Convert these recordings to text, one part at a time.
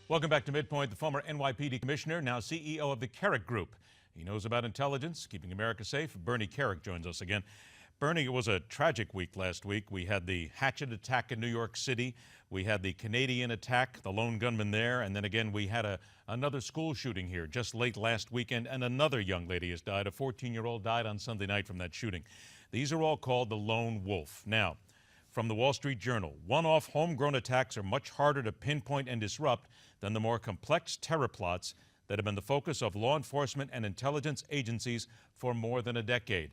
Welcome back to MidPoint. The former NYPD commissioner, now CEO of the Kerik Group. He knows about intelligence, keeping America safe. Bernie Kerik joins us again. Bernie, it was a tragic week last week. We had the hatchet attack in New York City. We had the Canadian attack, the lone gunman there. And then again, we had another school shooting here just late last weekend. And another young lady has died. A 14-year-old died on Sunday night from that shooting. These are all called the lone wolf. Now, from the Wall Street Journal, one-off homegrown attacks are much harder to pinpoint and disrupt than the more complex terror plots that have been the focus of law enforcement and intelligence agencies for more than a decade.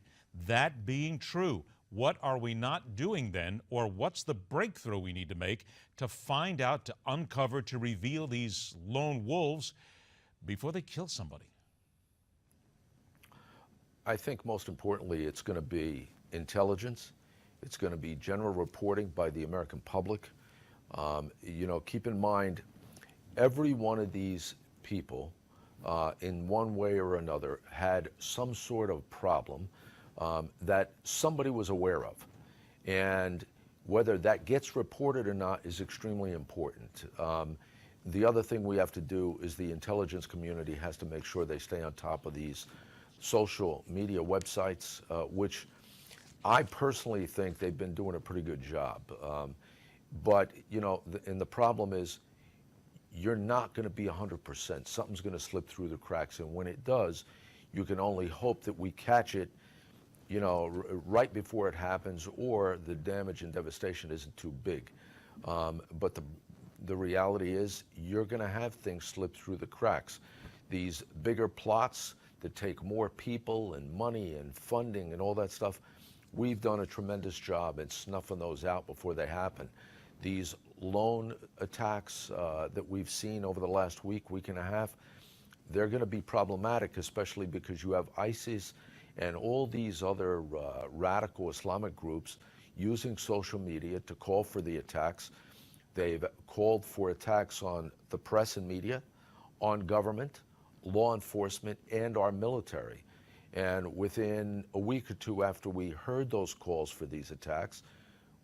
That being true, what are we not doing then, or what's the breakthrough we need to make to find out, to uncover, to reveal these lone wolves before they kill somebody? I think most importantly, it's going to be intelligence. It's going to be general reporting by the American public. Keep in mind, every one of these people, in one way or another, had some sort of problem that somebody was aware of. And whether that gets reported or not is extremely important. The other thing we have to do is the intelligence community has to make sure they stay on top of these social media websites, which I personally think they've been doing a pretty good job. And the problem is, you're not going to be 100%. Something's going to slip through the cracks, and when it does, you can only hope that we catch it, right before it happens, or the damage and devastation isn't too big. But the reality is, you're going to have things slip through the cracks. These bigger plots that take more people and money and funding and all that stuff, we've done a tremendous job at snuffing those out before they happen. These lone attacks that we've seen over the last week and a half, they're going to be problematic, especially because you have ISIS and all these other radical Islamic groups using social media to call for the attacks. They've called for attacks on the press and media, on government, law enforcement, and our military. And within a week or two after we heard those calls for these attacks,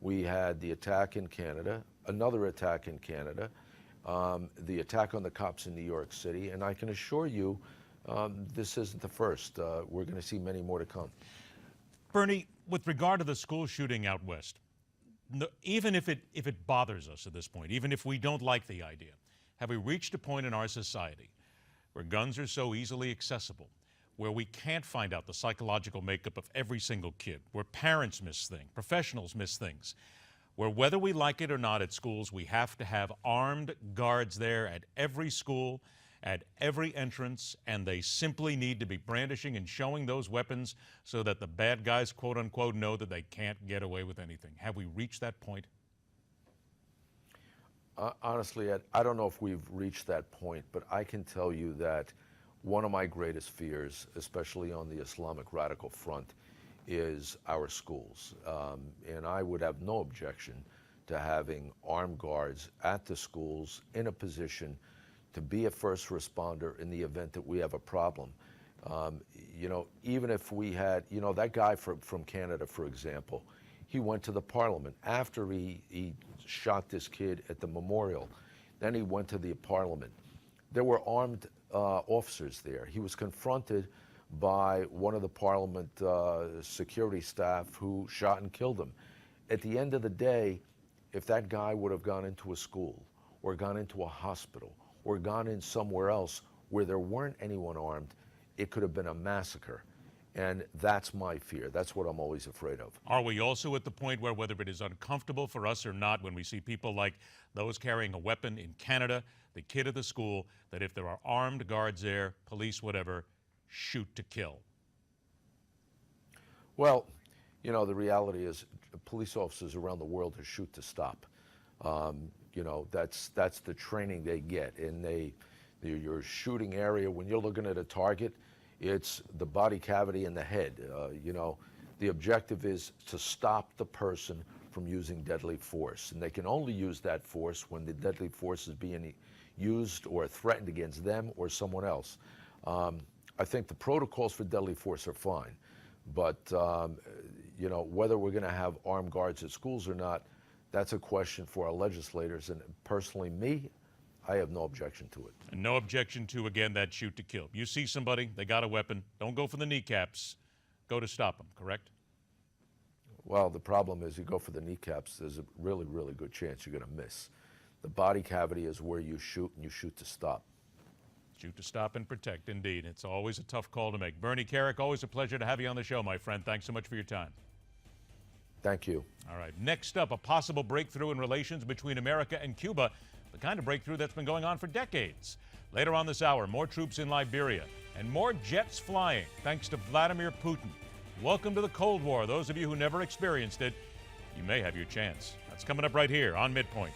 we had the attack in Canada, another attack in Canada, the attack on the cops in New York City, and I can assure you this isn't the first. We're going to see many more to come. Bernie, with regard to the school shooting out west, even if it bothers us at this point, even if we don't like the idea, have we reached a point in our society where guns are so easily accessible, where we can't find out the psychological makeup of every single kid, where parents miss things, professionals miss things, where whether we like it or not at schools, we have to have armed guards there at every school, at every entrance, and they simply need to be brandishing and showing those weapons so that the bad guys, quote unquote, know that they can't get away with anything. Have we reached that point? Honestly, Ed, I don't know if we've reached that point, but I can tell you that one of my greatest fears, especially on the Islamic radical front, is our schools. And I would have no objection to having armed guards at the schools in a position to be a first responder in the event that we have a problem. Even if we had, that guy from Canada, for example, he went to the parliament after he shot this kid at the memorial. Then he went to the parliament. There were armed officers there. He was confronted by one of the parliament security staff who shot and killed him. At the end of the day, if that guy would have gone into a school or gone into a hospital or gone in somewhere else where there weren't anyone armed, it could have been a massacre. And that's my fear. That's what I'm always afraid of. Are we also at the point where, whether it is uncomfortable for us or not, when we see people like those carrying a weapon in Canada, the kid at the school, that if there are armed guards there, police, whatever, shoot to kill? Well, the reality is police officers around the world are shoot to stop. That's the training they get. And your shooting area, when you're looking at a target, it's the body cavity and the head. The objective is to stop the person from using deadly force. And they can only use that force when the deadly force is being used or threatened against them or someone else. I think the protocols for deadly force are fine. But, whether we're going to have armed guards at schools or not, that's a question for our legislators. And personally, I have no objection to it. And no objection to, again, that shoot to kill. You see somebody, they got a weapon, don't go for the kneecaps, go to stop them, correct? Well, the problem is you go for the kneecaps, there's a really, really good chance you're going to miss. The body cavity is where you shoot, and you shoot to stop. Shoot to stop and protect, indeed. It's always a tough call to make. Bernie Kerik, always a pleasure to have you on the show, my friend. Thanks so much for your time. Thank you. All right, next up, a possible breakthrough in relations between America and Cuba, the kind of breakthrough that's been going on for decades. Later on this hour, more troops in Liberia and more jets flying, thanks to Vladimir Putin. Welcome to the Cold War. Those of you who never experienced it, you may have your chance. That's coming up right here on MidPoint.